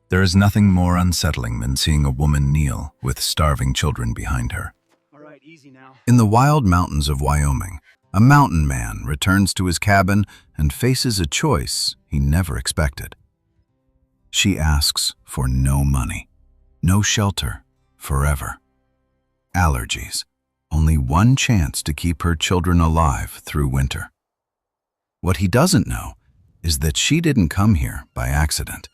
There is nothing more unsettling than seeing a woman kneel with starving children behind her. All right, easy now. In the wild mountains of Wyoming, a mountain man returns to his cabin and faces a choice he never expected. She asks for no money, no shelter, forever. Allergies, only one chance to keep her children alive through winter. What he doesn't know is that she didn't come here by accident,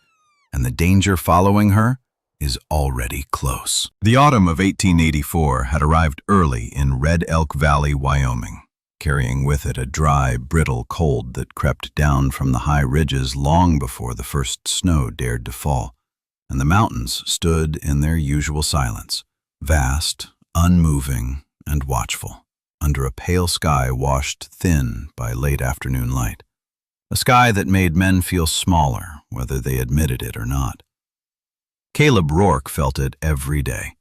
and the danger following her is already close. The autumn of 1884 had arrived early in Red Elk Valley, Wyoming, carrying with it a dry, brittle cold that crept down from the high ridges long before the first snow dared to fall, and the mountains stood in their usual silence, vast, unmoving, and watchful, under a pale sky washed thin by late afternoon light. A sky that made men feel smaller, whether they admitted it or not. Caleb Rourke felt it every day.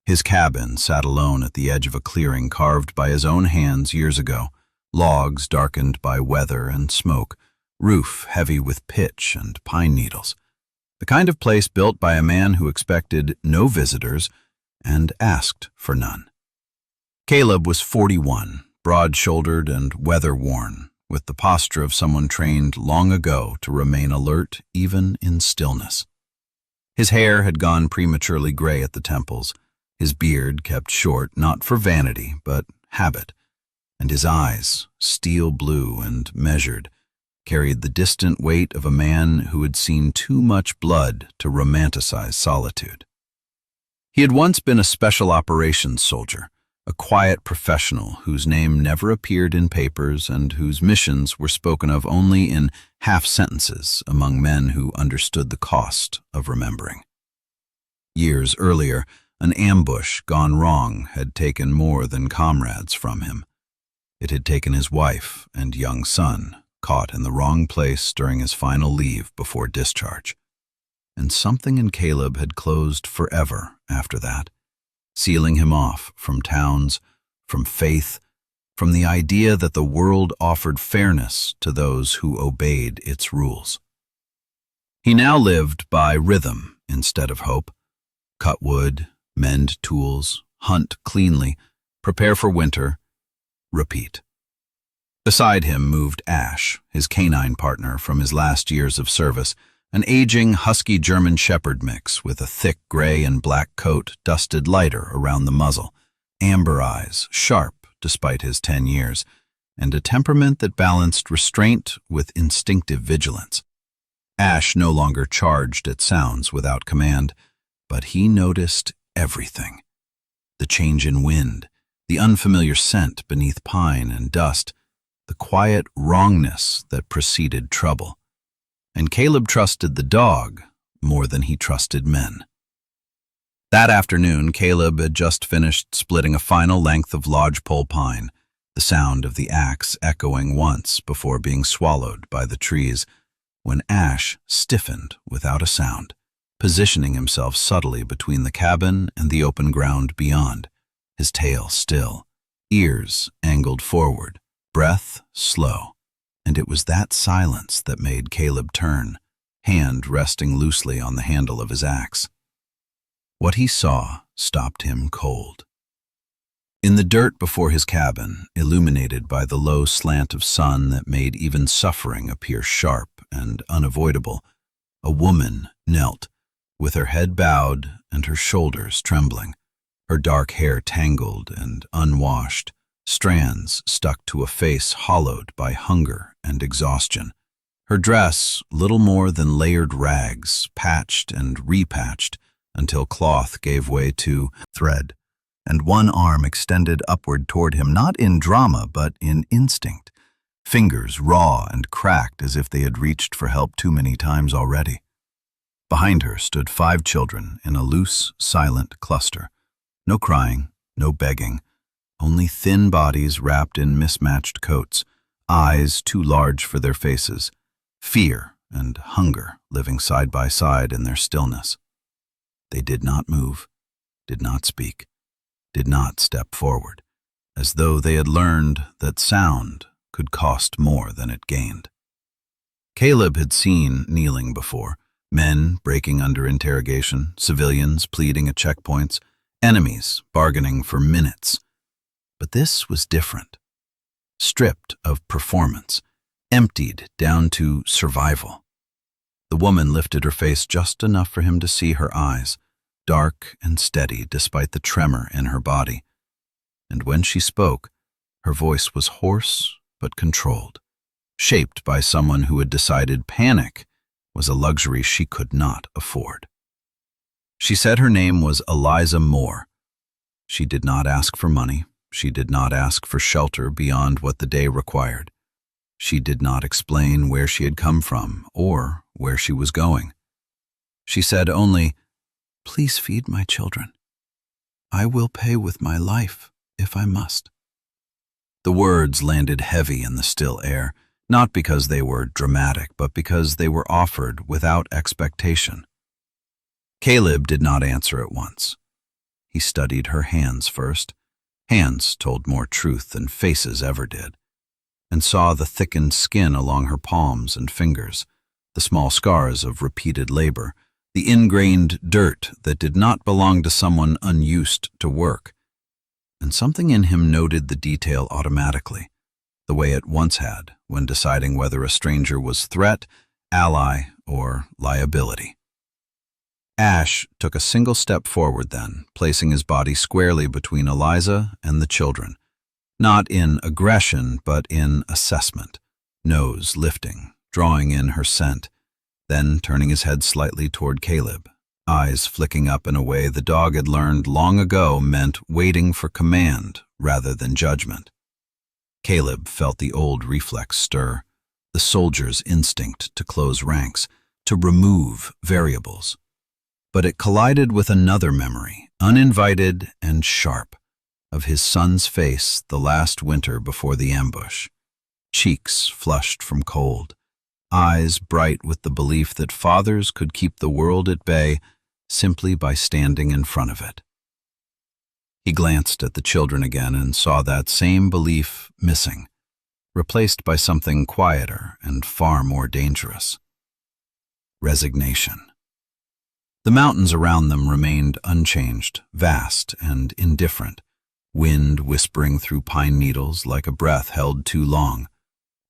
His cabin sat alone at the edge of a clearing carved by his own hands years ago, logs darkened by weather and smoke, roof heavy with pitch and pine needles. The kind of place built by a man who expected no visitors and asked for none. Caleb was 41, broad-shouldered and weather-worn, with the posture of someone trained long ago to remain alert even in stillness. His hair had gone prematurely gray at the temples, his beard kept short not for vanity but habit, and his eyes, steel blue and measured, carried the distant weight of a man who had seen too much blood to romanticize solitude. He had once been a special operations soldier, a quiet professional whose name never appeared in papers and whose missions were spoken of only in half-sentences among men who understood the cost of remembering. Years earlier, an ambush gone wrong had taken more than comrades from him. It had taken his wife and young son, caught in the wrong place during his final leave before discharge. And something in Caleb had closed forever after that, sealing him off from towns, from faith, from the idea that the world offered fairness to those who obeyed its rules. He now lived by rhythm instead of hope. Cut wood, mend tools, hunt cleanly, prepare for winter, repeat. Beside him moved Ash, his canine partner from his last years of service, an aging Husky German Shepherd mix with a thick gray and black coat dusted lighter around the muzzle, amber eyes, sharp despite his 10 years, and a temperament that balanced restraint with instinctive vigilance. Ash no longer charged at sounds without command, but he noticed everything. The change in wind, the unfamiliar scent beneath pine and dust, the quiet wrongness that preceded trouble. And Caleb trusted the dog more than he trusted men. That afternoon, Caleb had just finished splitting a final length of lodgepole pine, the sound of the axe echoing once before being swallowed by the trees, when Ash stiffened without a sound, positioning himself subtly between the cabin and the open ground beyond, his tail still, ears angled forward, breath slow. And it was that silence that made Caleb turn, hand resting loosely on the handle of his axe. What he saw stopped him cold. In the dirt before his cabin, illuminated by the low slant of sun that made even suffering appear sharp and unavoidable, a woman knelt, with her head bowed and her shoulders trembling, her dark hair tangled and unwashed, strands stuck to a face hollowed by hunger and exhaustion. Her dress, little more than layered rags, patched and repatched until cloth gave way to thread, and one arm extended upward toward him, not in drama but in instinct, fingers raw and cracked as if they had reached for help too many times already. Behind her stood 5 children in a loose, silent cluster. No crying, no begging, only thin bodies wrapped in mismatched coats, eyes too large for their faces, fear and hunger living side by side in their stillness. They did not move, did not speak, did not step forward, as though they had learned that sound could cost more than it gained. Caleb had seen kneeling before, Men breaking under interrogation, civilians pleading at checkpoints, enemies bargaining for minutes. But this was different. Stripped of performance, emptied down to survival. The woman lifted her face just enough for him to see her eyes, dark and steady despite the tremor in her body. And when she spoke, her voice was hoarse but controlled, shaped by someone who had decided panic was a luxury she could not afford. She said her name was Eliza Moore. She did not ask for money. She did not ask for shelter beyond what the day required. She did not explain where she had come from or where she was going. She said only, "Please feed my children. I will pay with my life if I must." The words landed heavy in the still air, not because they were dramatic, but because they were offered without expectation. Caleb did not answer at once. He studied her hands first. Hands told more truth than faces ever did, and saw the thickened skin along her palms and fingers, the small scars of repeated labor, the ingrained dirt that did not belong to someone unused to work. And something in him noted the detail automatically, the way it once had when deciding whether a stranger was threat, ally, or liability. Ash took a single step forward then, placing his body squarely between Eliza and the children, not in aggression but in assessment, nose lifting, drawing in her scent, then turning his head slightly toward Caleb, eyes flicking up in a way the dog had learned long ago meant waiting for command rather than judgment. Caleb felt the old reflex stir, the soldier's instinct to close ranks, to remove variables. But it collided with another memory, uninvited and sharp, of his son's face the last winter before the ambush. Cheeks flushed from cold, eyes bright with the belief that fathers could keep the world at bay simply by standing in front of it. He glanced at the children again and saw that same belief missing, replaced by something quieter and far more dangerous. Resignation. The mountains around them remained unchanged, vast and indifferent, wind whispering through pine needles like a breath held too long,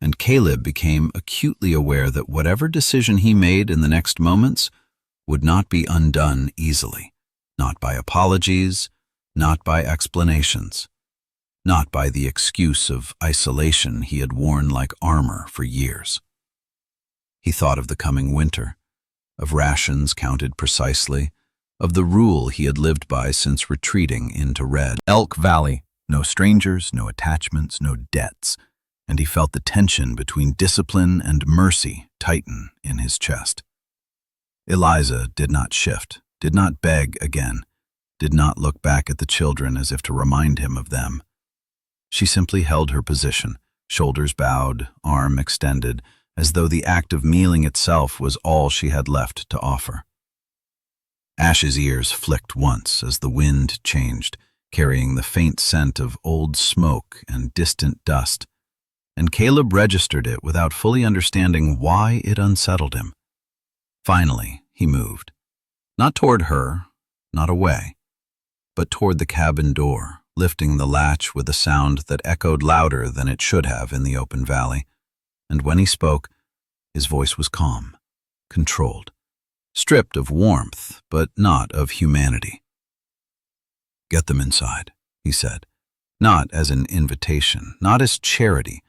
and Caleb became acutely aware that whatever decision he made in the next moments would not be undone easily, not by apologies, not by explanations, not by the excuse of isolation he had worn like armor for years. He thought of the coming winter, of rations counted precisely, of the rule he had lived by since retreating into Red Elk Valley. No strangers, no attachments, no debts, and he felt the tension between discipline and mercy tighten in his chest. Eliza did not shift, did not beg again, did not look back at the children as if to remind him of them. She simply held her position, shoulders bowed, arm extended, as though the act of kneeling itself was all she had left to offer. Ash's ears flicked once as the wind changed, carrying the faint scent of old smoke and distant dust, and Caleb registered it without fully understanding why it unsettled him. Finally, he moved, not toward her, not away, but toward the cabin door, lifting the latch with a sound that echoed louder than it should have in the open valley. And when he spoke, his voice was calm, controlled, stripped of warmth, but not of humanity. "Get them inside," he said, not as an invitation, not as charity,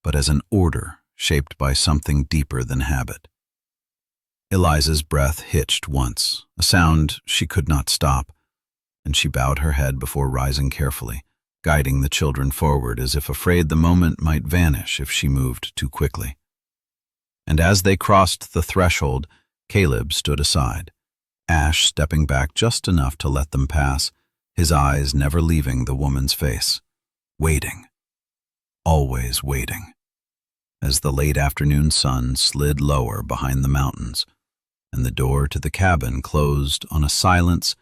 but as an order shaped by something deeper than habit. Eliza's breath hitched once, a sound she could not stop, and she bowed her head before rising carefully, guiding the children forward as if afraid the moment might vanish if she moved too quickly. And as they crossed the threshold, Caleb stood aside, Ash stepping back just enough to let them pass, his eyes never leaving the woman's face, waiting, always waiting, as the late afternoon sun slid lower behind the mountains and the door to the cabin closed on a silence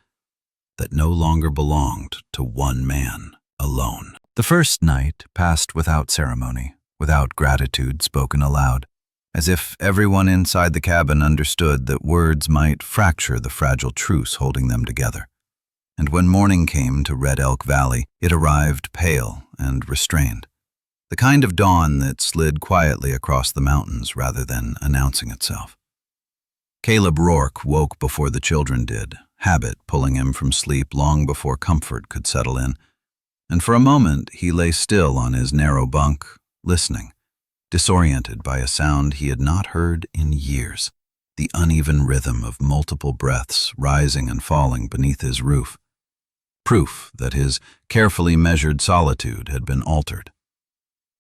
that no longer belonged to one man alone. The first night passed without ceremony, without gratitude spoken aloud. as if everyone inside the cabin understood that words might fracture the fragile truce holding them together. And when morning came to Red Elk Valley, it arrived pale and restrained, the kind of dawn that slid quietly across the mountains rather than announcing itself. Caleb Rourke woke before the children did, habit pulling him from sleep long before comfort could settle in, and for a moment he lay still on his narrow bunk, listening, disoriented by a sound he had not heard in years, the uneven rhythm of multiple breaths rising and falling beneath his roof. Proof that his carefully measured solitude had been altered.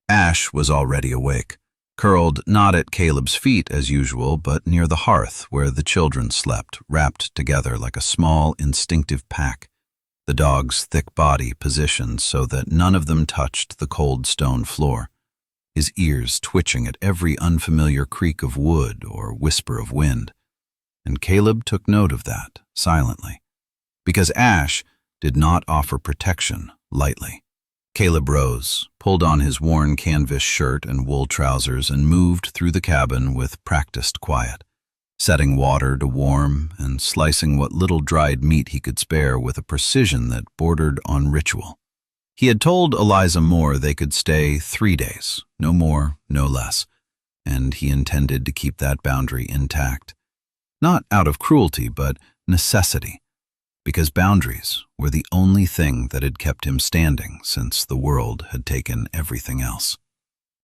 Ash was already awake, curled not at Caleb's feet as usual, but near the hearth where the children slept, wrapped together like a small, instinctive pack, the dog's thick body positioned so that none of them touched the cold stone floor, his ears twitching at every unfamiliar creak of wood or whisper of wind. And Caleb took note of that, silently, because Ash did not offer protection lightly. Caleb rose, pulled on his worn canvas shirt and wool trousers, and moved through the cabin with practiced quiet, setting water to warm and slicing what little dried meat he could spare with a precision that bordered on ritual. He had told Eliza Moore they could stay 3 days, no more, no less, and he intended to keep that boundary intact. Not out of cruelty, but necessity, because boundaries were the only thing that had kept him standing since the world had taken everything else.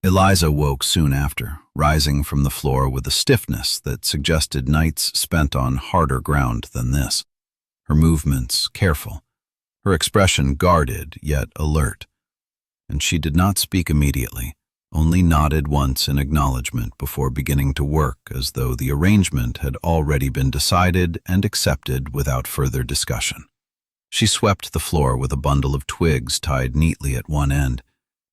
Eliza woke soon after, rising from the floor with a stiffness that suggested nights spent on harder ground than this, her movements careful, her expression guarded yet alert. And she did not speak immediately, only nodded once in acknowledgement before beginning to work as though the arrangement had already been decided and accepted without further discussion. She swept the floor with a bundle of twigs tied neatly at one end,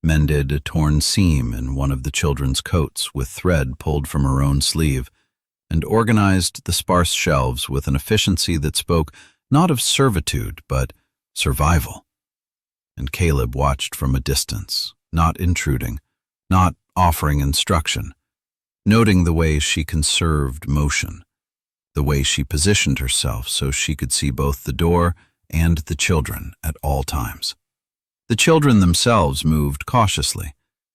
mended a torn seam in one of the children's coats with thread pulled from her own sleeve, and organized the sparse shelves with an efficiency that spoke not of servitude but survival. And Caleb watched from a distance, not intruding, not offering instruction, noting the way she conserved motion, the way she positioned herself so she could see both the door and the children at all times. The children themselves moved cautiously,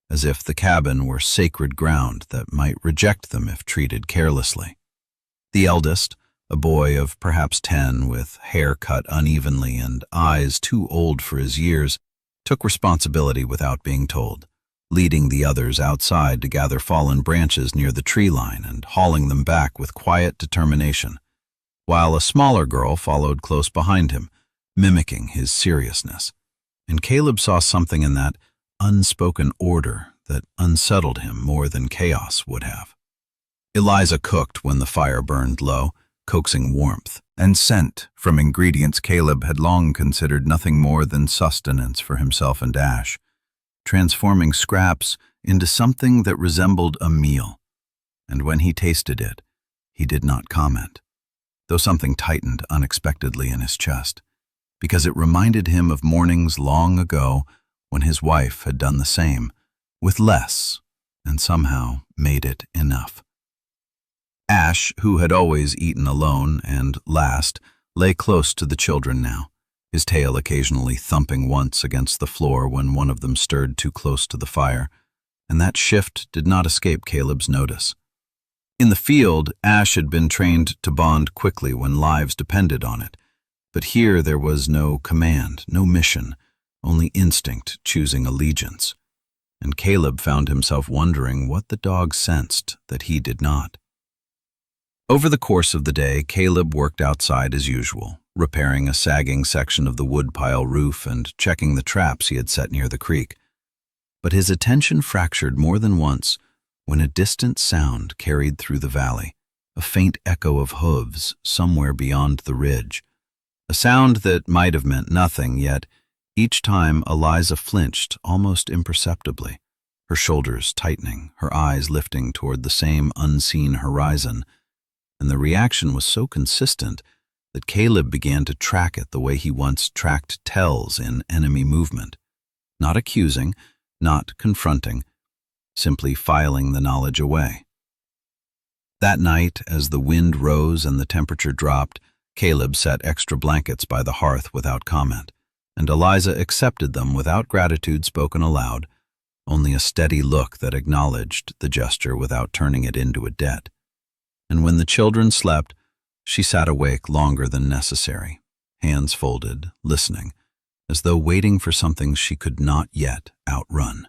as if the cabin were sacred ground that might reject them if treated carelessly. The eldest, a boy of perhaps 10 with hair cut unevenly and eyes too old for his years, took responsibility without being told, leading the others outside to gather fallen branches near the tree line and hauling them back with quiet determination, while a smaller girl followed close behind him, mimicking his seriousness. And Caleb saw something in that unspoken order that unsettled him more than chaos would have. Eliza cooked when the fire burned low, coaxing warmth and scent from ingredients Caleb had long considered nothing more than sustenance for himself and Ash, transforming scraps into something that resembled a meal. And when he tasted it, he did not comment, though something tightened unexpectedly in his chest, because it reminded him of mornings long ago when his wife had done the same, with less, and somehow made it enough. Ash, who had always eaten alone and last, lay close to the children now, his tail occasionally thumping once against the floor when one of them stirred too close to the fire, and that shift did not escape Caleb's notice. In the field, Ash had been trained to bond quickly when lives depended on it, but here there was no command, no mission, only instinct choosing allegiance, and Caleb found himself wondering what the dog sensed that he did not. Over the course of the day, Caleb worked outside as usual, repairing a sagging section of the woodpile roof and checking the traps he had set near the creek. But his attention fractured more than once when a distant sound carried through the valley, a faint echo of hooves somewhere beyond the ridge, a sound that might have meant nothing, yet each time Eliza flinched almost imperceptibly, her shoulders tightening, her eyes lifting toward the same unseen horizon, and the reaction was so consistent that Caleb began to track it the way he once tracked tells in enemy movement, not accusing, not confronting, simply filing the knowledge away. That night, as the wind rose and the temperature dropped, Caleb set extra blankets by the hearth without comment, and Eliza accepted them without gratitude spoken aloud, only a steady look that acknowledged the gesture without turning it into a debt. And when the children slept, she sat awake longer than necessary, hands folded, listening, as though waiting for something she could not yet outrun.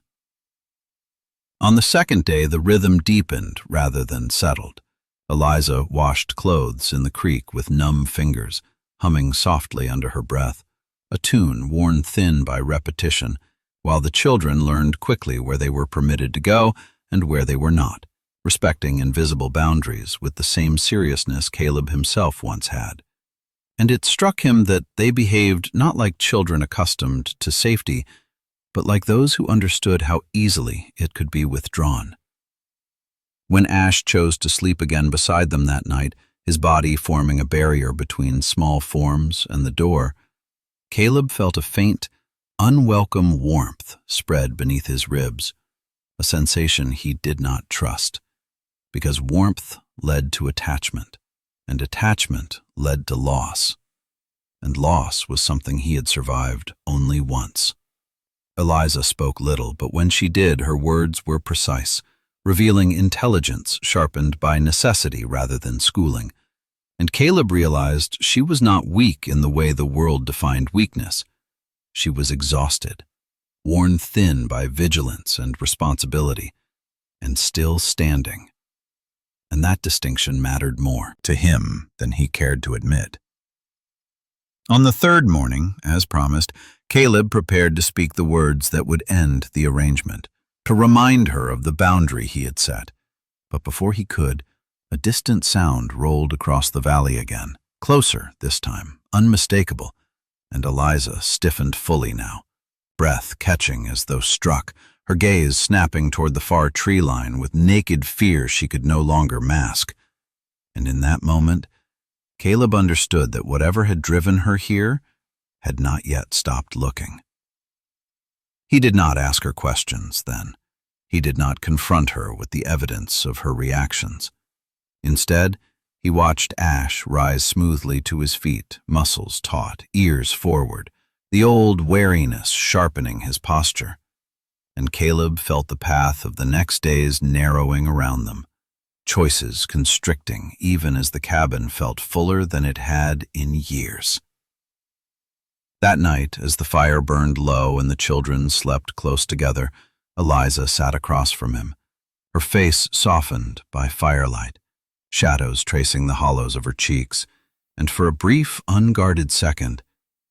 On the second day, the rhythm deepened rather than settled. Eliza washed clothes in the creek with numb fingers, humming softly under her breath, a tune worn thin by repetition, while the children learned quickly where they were permitted to go and where they were not, respecting invisible boundaries with the same seriousness Caleb himself once had. And it struck him that they behaved not like children accustomed to safety, but like those who understood how easily it could be withdrawn. When Ash chose to sleep again beside them that night, his body forming a barrier between small forms and the door, Caleb felt a faint, unwelcome warmth spread beneath his ribs, a sensation he did not trust, because warmth led to attachment, and attachment led to loss, and loss was something he had survived only once. Eliza spoke little, but when she did, her words were precise, revealing intelligence sharpened by necessity rather than schooling. And Caleb realized she was not weak in the way the world defined weakness. She was exhausted, worn thin by vigilance and responsibility, and still standing. And that distinction mattered more to him than he cared to admit. On the third morning, as promised, Caleb prepared to speak the words that would end the arrangement, to remind her of the boundary he had set. But before he could, a distant sound rolled across the valley again, closer this time, unmistakable, and Eliza stiffened fully now, breath catching as though struck, her gaze snapping toward the far tree line with naked fear she could no longer mask. And in that moment, Caleb understood that whatever had driven her here had not yet stopped looking. He did not ask her questions then. He did not confront her with the evidence of her reactions. Instead, he watched Ash rise smoothly to his feet, muscles taut, ears forward, the old wariness sharpening his posture. And Caleb felt the path of the next days narrowing around them, choices constricting even as the cabin felt fuller than it had in years. That night, as the fire burned low and the children slept close together, Eliza sat across from him, her face softened by firelight, shadows tracing the hollows of her cheeks, and for a brief, unguarded second,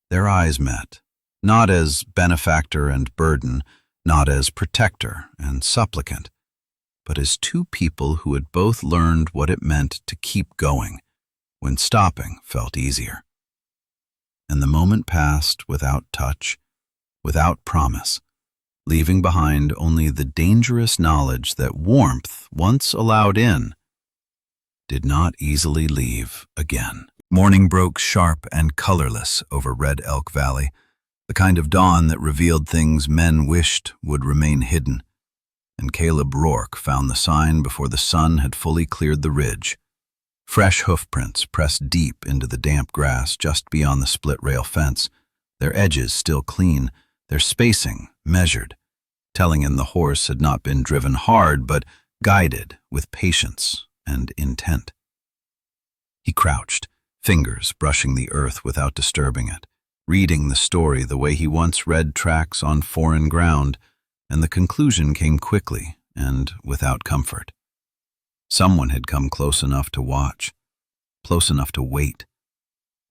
their eyes met, not as benefactor and burden, not as protector and supplicant, but as two people who had both learned what it meant to keep going when stopping felt easier. And the moment passed without touch, without promise, leaving behind only the dangerous knowledge that warmth, once allowed in, did not easily leave again. Morning broke sharp and colorless over Red Elk Valley, the kind of dawn that revealed things men wished would remain hidden, and Caleb Rourke found the sign before the sun had fully cleared the ridge. Fresh hoofprints pressed deep into the damp grass just beyond the split-rail fence, their edges still clean, their spacing measured, telling him the horse had not been driven hard but guided with patience and intent. He crouched, fingers brushing the earth without disturbing it, reading the story the way he once read tracks on foreign ground, and the conclusion came quickly and without comfort. Someone had come close enough to watch, close enough to wait,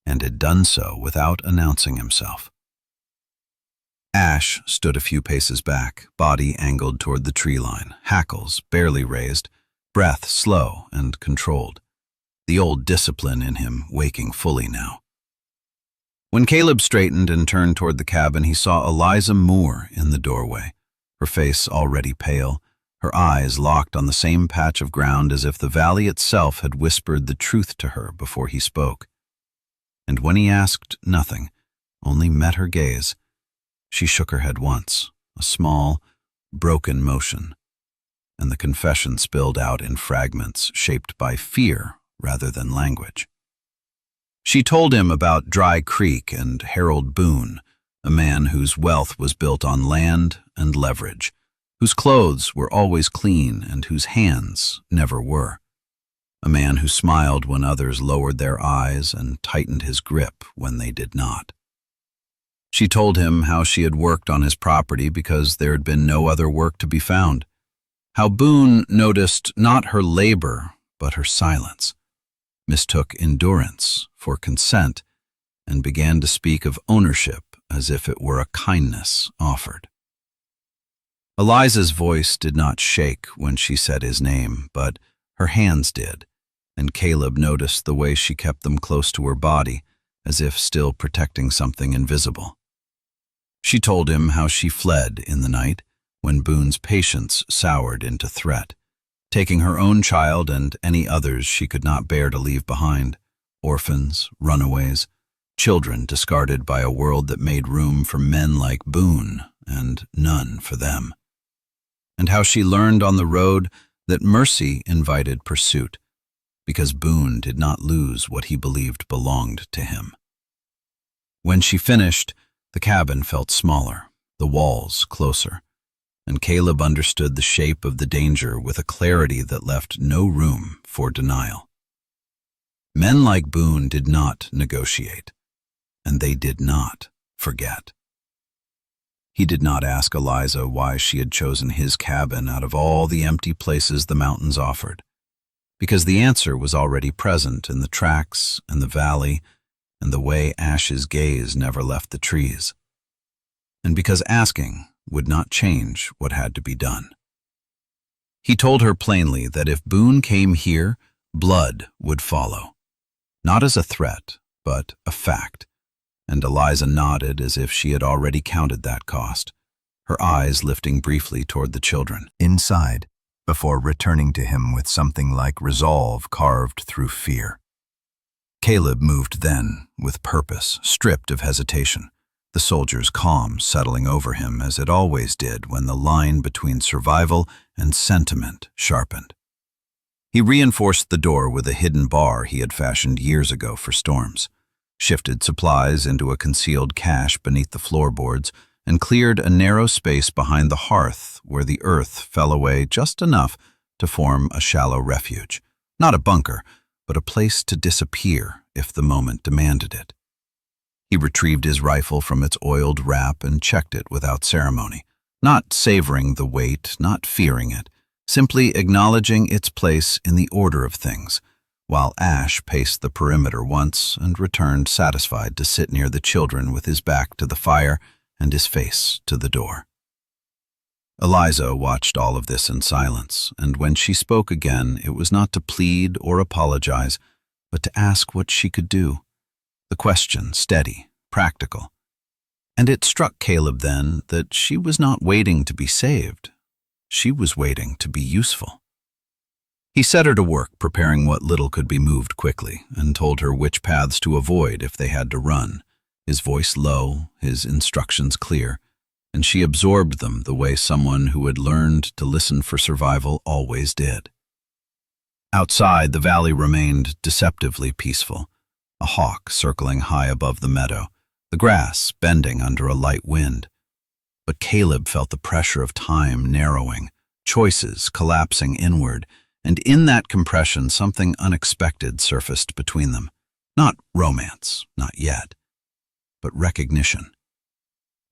and had done so without announcing himself. Ash stood a few paces back, body angled toward the tree line, hackles barely raised, breath slow and controlled, the old discipline in him waking fully now. When Caleb straightened and turned toward the cabin, he saw Eliza Moore in the doorway, her face already pale, her eyes locked on the same patch of ground as if the valley itself had whispered the truth to her before he spoke. And when he asked nothing, only met her gaze, she shook her head once, a small, broken motion, and the confession spilled out in fragments shaped by fear rather than language. She told him about Dry Creek and Harold Boone, a man whose wealth was built on land and leverage, whose clothes were always clean and whose hands never were. A man who smiled when others lowered their eyes and tightened his grip when they did not. She told him how she had worked on his property because there had been no other work to be found, how Boone noticed not her labor but her silence, mistook endurance for consent, and began to speak of ownership as if it were a kindness offered. Eliza's voice did not shake when she said his name, but her hands did, and Caleb noticed the way she kept them close to her body, as if still protecting something invisible. She told him how she fled in the night when Boone's patience soured into threat, taking her own child and any others she could not bear to leave behind, orphans, runaways, children discarded by a world that made room for men like Boone and none for them. And how she learned on the road that mercy invited pursuit, because Boone did not lose what he believed belonged to him. When she finished, the cabin felt smaller, the walls closer, and Caleb understood the shape of the danger with a clarity that left no room for denial. Men like Boone did not negotiate, and they did not forget. He did not ask Eliza why she had chosen his cabin out of all the empty places the mountains offered, because the answer was already present in the tracks and the valley and the way Ash's gaze never left the trees, and because asking would not change what had to be done. He told her plainly that if Boone came here, blood would follow, not as a threat, but a fact, and Eliza nodded as if she had already counted that cost, her eyes lifting briefly toward the children. Inside, before returning to him with something like resolve carved through fear. Caleb moved then, with purpose, stripped of hesitation, the soldier's calm settling over him as it always did when the line between survival and sentiment sharpened. He reinforced the door with a hidden bar he had fashioned years ago for storms, shifted supplies into a concealed cache beneath the floorboards, and cleared a narrow space behind the hearth where the earth fell away just enough to form a shallow refuge, not a bunker, but a place to disappear if the moment demanded it. He retrieved his rifle from its oiled wrap and checked it without ceremony, not savoring the weight, not fearing it, simply acknowledging its place in the order of things, while Ash paced the perimeter once and returned satisfied to sit near the children with his back to the fire and his face to the door. Eliza watched all of this in silence, and when she spoke again, it was not to plead or apologize, but to ask what she could do. The question steady, practical. And it struck Caleb then that she was not waiting to be saved. She was waiting to be useful. He set her to work preparing what little could be moved quickly, and told her which paths to avoid if they had to run, his voice low, his instructions clear, and she absorbed them the way someone who had learned to listen for survival always did. Outside, the valley remained deceptively peaceful, a hawk circling high above the meadow, the grass bending under a light wind. But Caleb felt the pressure of time narrowing, choices collapsing inward, and in that compression something unexpected surfaced between them. Not romance, not yet, but recognition.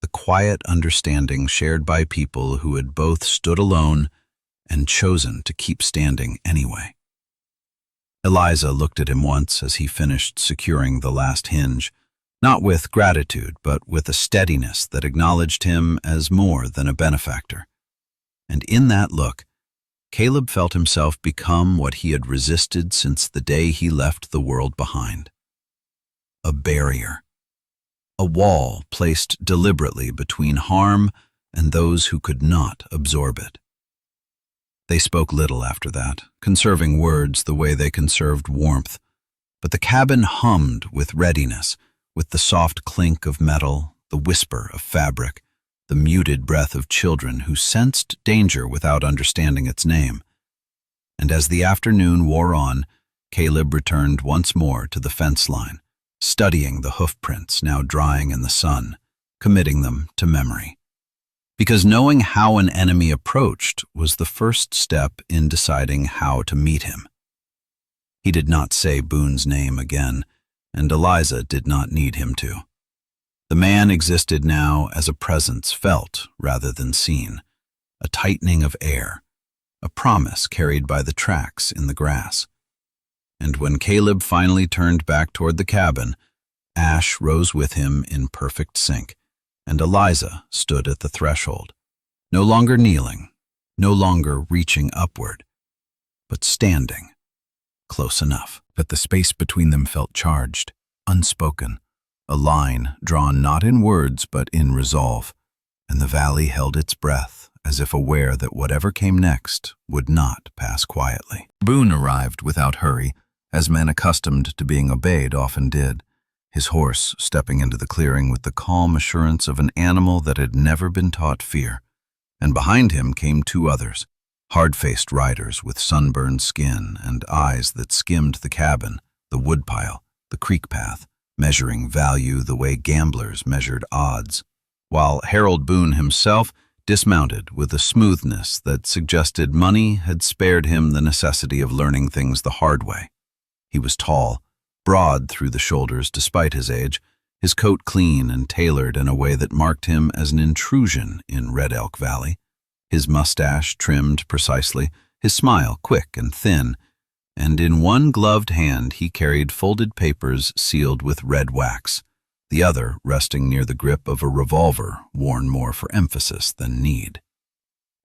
The quiet understanding shared by people who had both stood alone and chosen to keep standing anyway. Eliza looked at him once as he finished securing the last hinge, not with gratitude, but with a steadiness that acknowledged him as more than a benefactor. And in that look, Caleb felt himself become what he had resisted since the day he left the world behind. A barrier. A wall placed deliberately between harm and those who could not absorb it. They spoke little after that, conserving words the way they conserved warmth, but the cabin hummed with readiness, with the soft clink of metal, the whisper of fabric, the muted breath of children who sensed danger without understanding its name. And as the afternoon wore on, Caleb returned once more to the fence line, studying the hoofprints now drying in the sun, committing them to memory. Because knowing how an enemy approached was the first step in deciding how to meet him. He did not say Boone's name again, and Eliza did not need him to. The man existed now as a presence felt rather than seen, a tightening of air, a promise carried by the tracks in the grass. And when Caleb finally turned back toward the cabin, Ash rose with him in perfect sync, and Eliza stood at the threshold, no longer kneeling, no longer reaching upward, but standing, close enough that the space between them felt charged, unspoken, a line drawn not in words but in resolve, and the valley held its breath as if aware that whatever came next would not pass quietly. Boone arrived without hurry, as men accustomed to being obeyed often did, his horse stepping into the clearing with the calm assurance of an animal that had never been taught fear. And behind him came two others, hard-faced riders with sunburned skin and eyes that skimmed the cabin, the woodpile, the creek path, measuring value the way gamblers measured odds, while Harold Boone himself dismounted with a smoothness that suggested money had spared him the necessity of learning things the hard way. He was tall, broad through the shoulders despite his age, his coat clean and tailored in a way that marked him as an intrusion in Red Elk Valley, his mustache trimmed precisely, his smile quick and thin, and in one gloved hand he carried folded papers sealed with red wax, the other resting near the grip of a revolver worn more for emphasis than need.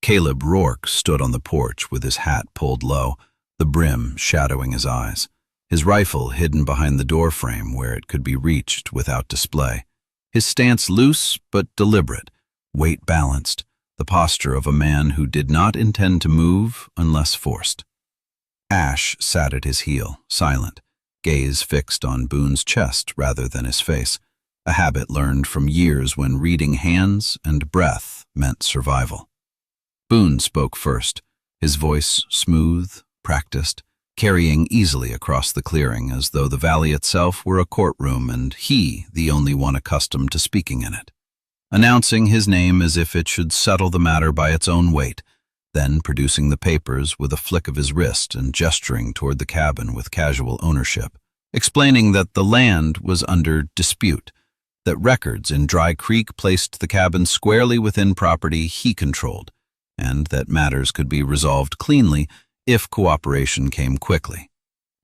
Caleb Rourke stood on the porch with his hat pulled low, the brim shadowing his eyes, his rifle hidden behind the door frame where it could be reached without display, his stance loose but deliberate, weight balanced, the posture of a man who did not intend to move unless forced. Ash sat at his heel, silent, gaze fixed on Boone's chest rather than his face, a habit learned from years when reading hands and breath meant survival. Boone spoke first, his voice smooth, practiced, carrying easily across the clearing as though the valley itself were a courtroom and he the only one accustomed to speaking in it, announcing his name as if it should settle the matter by its own weight, then producing the papers with a flick of his wrist and gesturing toward the cabin with casual ownership, explaining that the land was under dispute, that records in Dry Creek placed the cabin squarely within property he controlled, and that matters could be resolved cleanly if cooperation came quickly.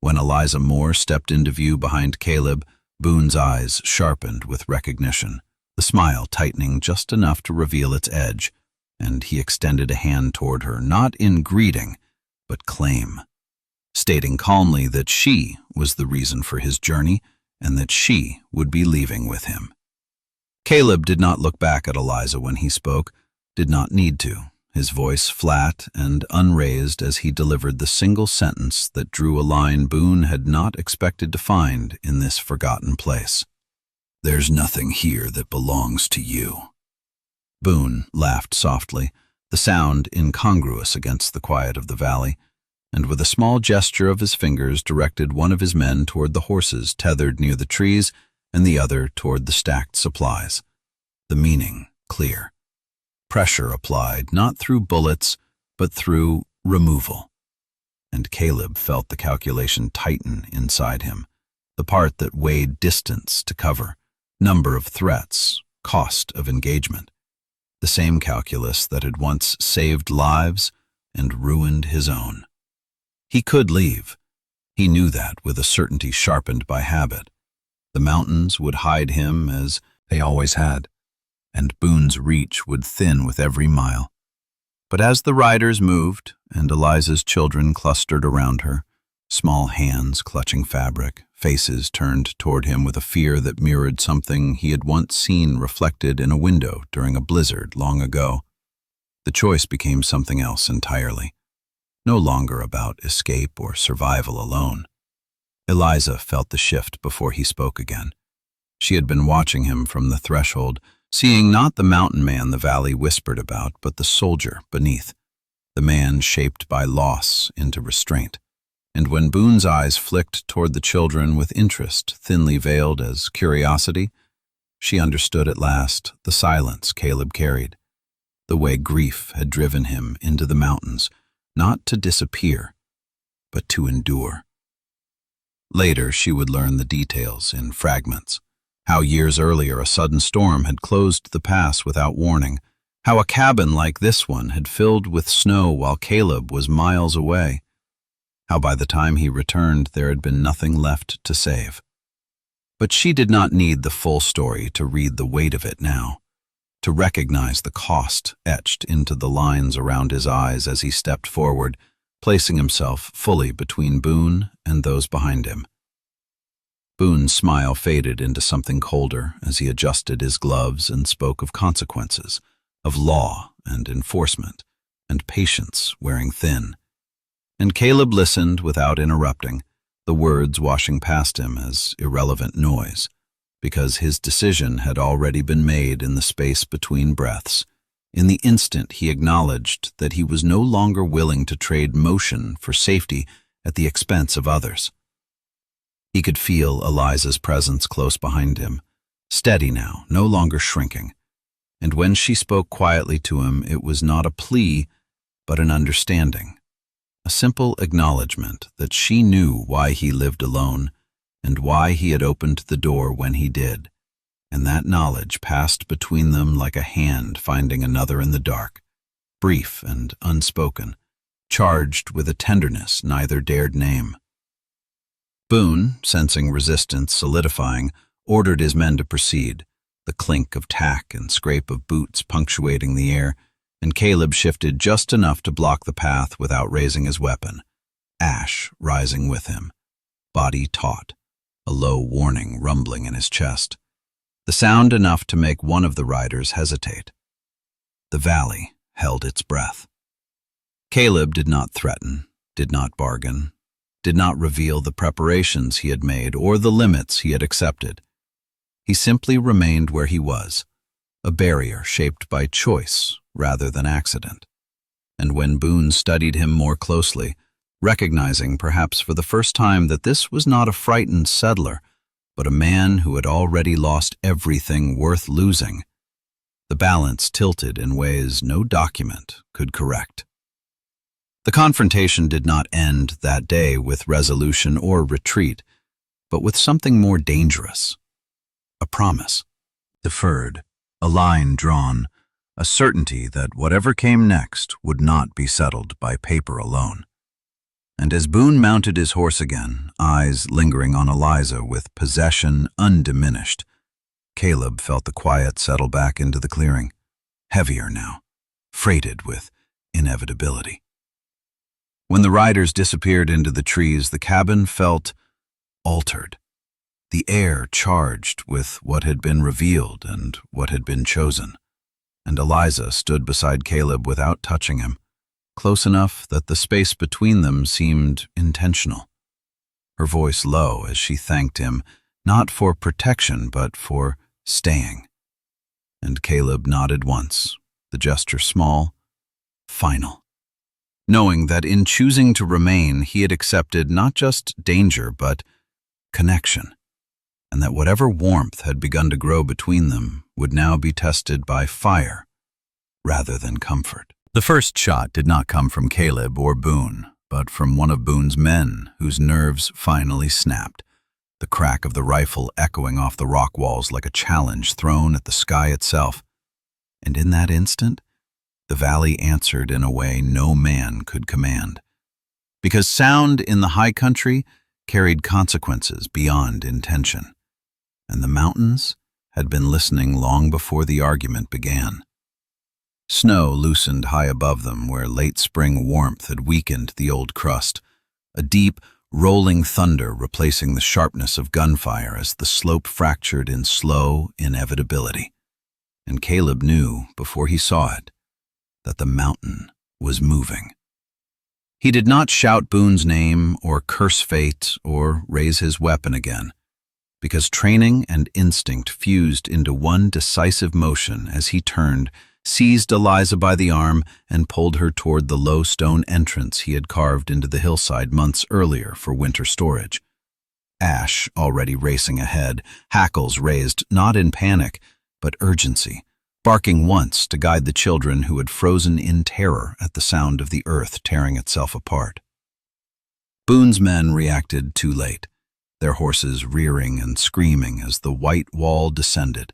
When Eliza Moore stepped into view behind Caleb, Boone's eyes sharpened with recognition, the smile tightening just enough to reveal its edge, and he extended a hand toward her, not in greeting, but claim, stating calmly that she was the reason for his journey and that she would be leaving with him. Caleb did not look back at Eliza when he spoke, did not need to, his voice flat and unraised as he delivered the single sentence that drew a line Boone had not expected to find in this forgotten place. "There's nothing here that belongs to you." Boone laughed softly, the sound incongruous against the quiet of the valley, and with a small gesture of his fingers directed one of his men toward the horses tethered near the trees and the other toward the stacked supplies. The meaning clear. Pressure applied not through bullets, but through removal. And Caleb felt the calculation tighten inside him, the part that weighed distance to cover, number of threats, cost of engagement. The same calculus that had once saved lives and ruined his own. He could leave. He knew that with a certainty sharpened by habit. The mountains would hide him as they always had, and Boone's reach would thin with every mile. But as the riders moved and Eliza's children clustered around her, small hands clutching fabric, faces turned toward him with a fear that mirrored something he had once seen reflected in a window during a blizzard long ago, the choice became something else entirely, no longer about escape or survival alone. Eliza felt the shift before he spoke again. She had been watching him from the threshold, seeing not the mountain man the valley whispered about, but the soldier beneath, the man shaped by loss into restraint. And when Boone's eyes flicked toward the children with interest thinly veiled as curiosity, she understood at last the silence Caleb carried, the way grief had driven him into the mountains, not to disappear, but to endure. Later she would learn the details in fragments, how years earlier a sudden storm had closed the pass without warning, how a cabin like this one had filled with snow while Caleb was miles away, how by the time he returned there had been nothing left to save. But she did not need the full story to read the weight of it now, to recognize the cost etched into the lines around his eyes as he stepped forward, placing himself fully between Boone and those behind him. Boone's smile faded into something colder as he adjusted his gloves and spoke of consequences, of law and enforcement, and patience wearing thin. And Caleb listened without interrupting, the words washing past him as irrelevant noise, because his decision had already been made in the space between breaths, in the instant he acknowledged that he was no longer willing to trade motion for safety at the expense of others. He could feel Eliza's presence close behind him, steady now, no longer shrinking, and when she spoke quietly to him, it was not a plea, but an understanding. A simple acknowledgement that she knew why he lived alone and why he had opened the door when he did, and that knowledge passed between them like a hand finding another in the dark, brief and unspoken, charged with a tenderness neither dared name. Boone, sensing resistance solidifying, ordered his men to proceed, the clink of tack and scrape of boots punctuating the air, and Caleb shifted just enough to block the path without raising his weapon, ash rising with him, body taut, a low warning rumbling in his chest, the sound enough to make one of the riders hesitate. The valley held its breath. Caleb did not threaten, did not bargain, did not reveal the preparations he had made or the limits he had accepted. He simply remained where he was, a barrier shaped by choice rather than accident. And when Boone studied him more closely, recognizing perhaps for the first time that this was not a frightened settler, but a man who had already lost everything worth losing, the balance tilted in ways no document could correct. The confrontation did not end that day with resolution or retreat, but with something more dangerous. A promise, deferred, a line drawn, a certainty that whatever came next would not be settled by paper alone. And as Boone mounted his horse again, eyes lingering on Eliza with possession undiminished, Caleb felt the quiet settle back into the clearing, heavier now, freighted with inevitability. When the riders disappeared into the trees, the cabin felt altered, the air charged with what had been revealed and what had been chosen. And Eliza stood beside Caleb without touching him, close enough that the space between them seemed intentional, her voice low as she thanked him, not for protection but for staying. And Caleb nodded once, the gesture small, final, knowing that in choosing to remain he had accepted not just danger but connection, and that whatever warmth had begun to grow between them would now be tested by fire rather than comfort. The first shot did not come from Caleb or Boone, but from one of Boone's men whose nerves finally snapped, the crack of the rifle echoing off the rock walls like a challenge thrown at the sky itself. And in that instant, the valley answered in a way no man could command. Because sound in the high country carried consequences beyond intention, and the mountains had been listening long before the argument began. Snow loosened high above them where late spring warmth had weakened the old crust, a deep, rolling thunder replacing the sharpness of gunfire as the slope fractured in slow inevitability. And Caleb knew, before he saw it, that the mountain was moving. He did not shout Boone's name or curse fate or raise his weapon again. because training and instinct fused into one decisive motion as he turned, seized Eliza by the arm, and pulled her toward the low stone entrance he had carved into the hillside months earlier for winter storage. Ash, already racing ahead, hackles raised not in panic, but urgency, barking once to guide the children who had frozen in terror at the sound of the earth tearing itself apart. Boone's men reacted too late, their horses rearing and screaming as the white wall descended.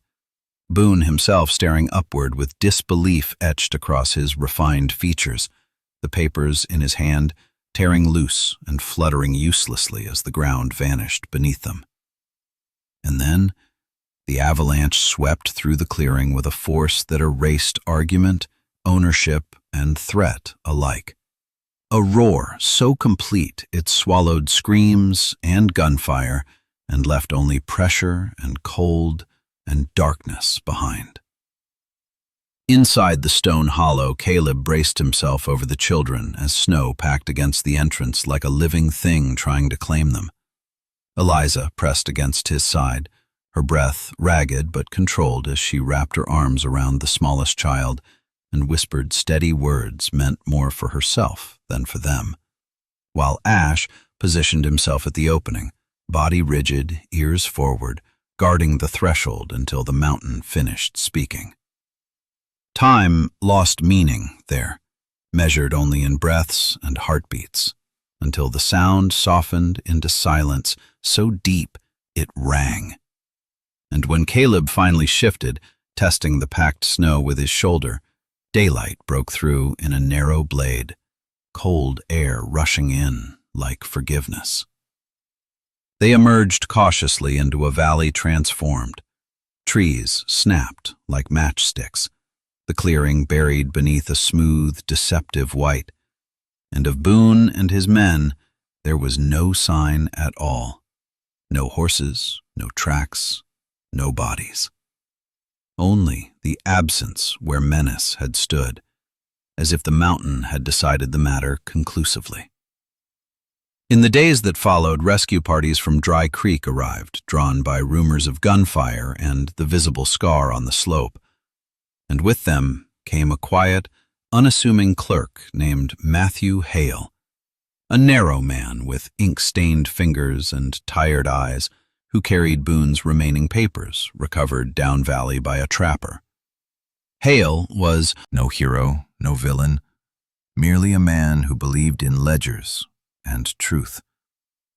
Boone himself staring upward with disbelief etched across his refined features, the papers in his hand tearing loose and fluttering uselessly as the ground vanished beneath them. And then the avalanche swept through the clearing with a force that erased argument, ownership, and threat alike. A roar so complete it swallowed screams and gunfire and left only pressure and cold and darkness behind. Inside the stone hollow, Caleb braced himself over the children as snow packed against the entrance like a living thing trying to claim them. Eliza pressed against his side, her breath ragged but controlled as she wrapped her arms around the smallest child and whispered steady words meant more for herself than for them, while Ash positioned himself at the opening, body rigid, ears forward, guarding the threshold until the mountain finished speaking. Time lost meaning there, measured only in breaths and heartbeats, until the sound softened into silence so deep it rang. And when Caleb finally shifted, testing the packed snow with his shoulder, daylight broke through in a narrow blade, cold air rushing in like forgiveness. They emerged cautiously into a valley transformed. Trees snapped like matchsticks, the clearing buried beneath a smooth, deceptive white, and of Boone and his men there was no sign at all. No horses, no tracks, no bodies. Only the absence where menace had stood, as if the mountain had decided the matter conclusively. In the days that followed, rescue parties from Dry Creek arrived, drawn by rumors of gunfire and the visible scar on the slope. And with them came a quiet, unassuming clerk named Matthew Hale, a narrow man with ink-stained fingers and tired eyes who carried Boone's remaining papers, recovered down valley by a trapper. Hale was no hero, no villain, merely a man who believed in ledgers and truth.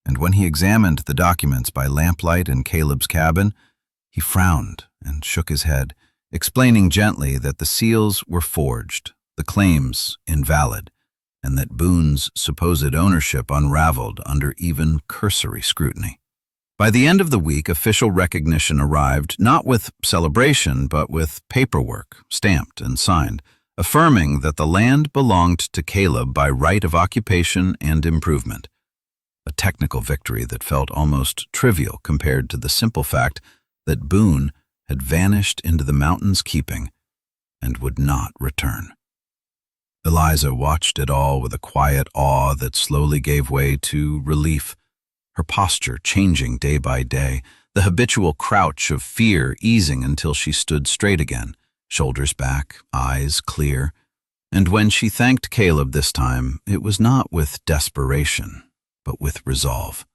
And when he examined the documents by lamplight in Caleb's cabin, he frowned and shook his head, explaining gently that the seals were forged, the claims invalid, and that Boone's supposed ownership unraveled under even cursory scrutiny. By the end of the week, official recognition arrived, not with celebration, but with paperwork, stamped and signed, affirming that the land belonged to Caleb by right of occupation and improvement. A technical victory that felt almost trivial compared to the simple fact that Boone had vanished into the mountain's keeping and would not return. Eliza watched it all with a quiet awe that slowly gave way to relief, her posture changing day by day, the habitual crouch of fear easing until she stood straight again, shoulders back, eyes clear. And when she thanked Caleb this time, it was not with desperation, but with resolve,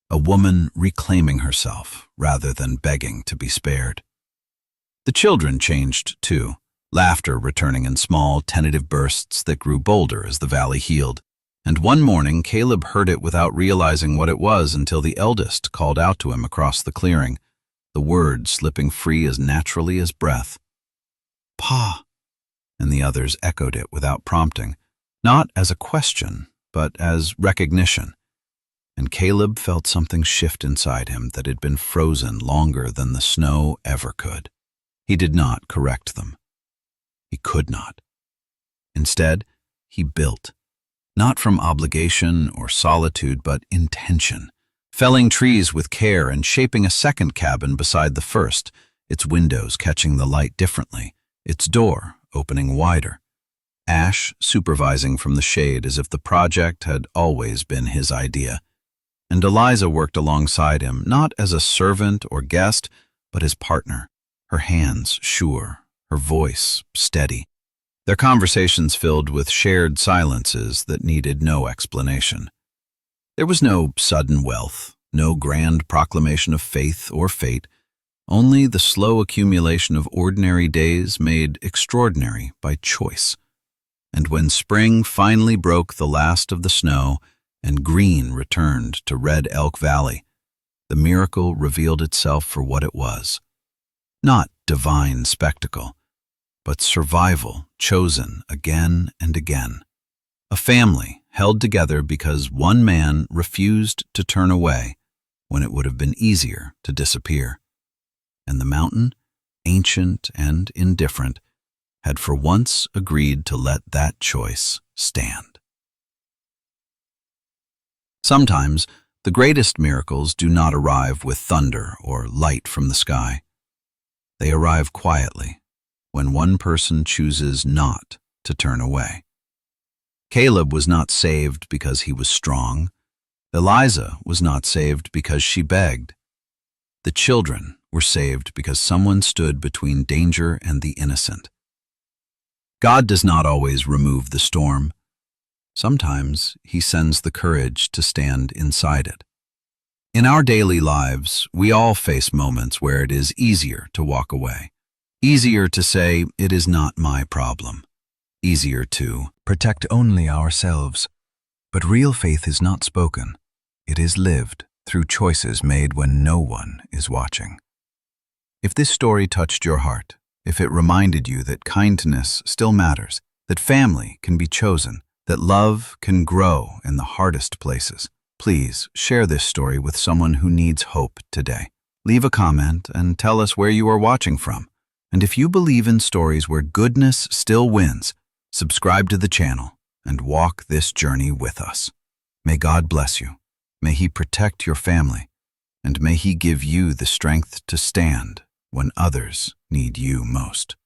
a woman reclaiming herself rather than begging to be spared. The children changed too, laughter returning in small, tentative bursts that grew bolder as the valley healed. And one morning Caleb heard it without realizing what it was until the eldest called out to him across the clearing, the word slipping free as naturally as breath. "Pa," and the others echoed it without prompting, not as a question, but as recognition. And Caleb felt something shift inside him that had been frozen longer than the snow ever could. He did not correct them. He could not. Instead, he built. Not from obligation or solitude, but intention, felling trees with care and shaping a second cabin beside the first, its windows catching the light differently, its door opening wider. Ash supervising from the shade as if the project had always been his idea. and Eliza worked alongside him, not as a servant or guest, but as partner, her hands sure, her voice steady. Their conversations filled with shared silences that needed no explanation. There was no sudden wealth, no grand proclamation of faith or fate, only the slow accumulation of ordinary days made extraordinary by choice. And when spring finally broke the last of the snow and green returned to Red Elk Valley, the miracle revealed itself for what it was. Not divine spectacle, but survival chosen again and again. A family held together because one man refused to turn away when it would have been easier to disappear. And the mountain, ancient and indifferent, had for once agreed to let that choice stand. Sometimes, the greatest miracles do not arrive with thunder or light from the sky. They arrive quietly, when one person chooses not to turn away. Caleb was not saved because he was strong. Eliza was not saved because she begged. The children were saved because someone stood between danger and the innocent. God does not always remove the storm. Sometimes He sends the courage to stand inside it. In our daily lives, we all face moments where it is easier to walk away, easier to say, "It is not my problem," easier to protect only ourselves. But real faith is not spoken. It is lived through choices made when no one is watching. If this story touched your heart, if it reminded you that kindness still matters, that family can be chosen, that love can grow in the hardest places, please share this story with someone who needs hope today. Leave a comment and tell us where you are watching from. And if you believe in stories where goodness still wins, subscribe to the channel and walk this journey with us. May God bless you. May He protect your family, and may He give you the strength to stand when others need you most.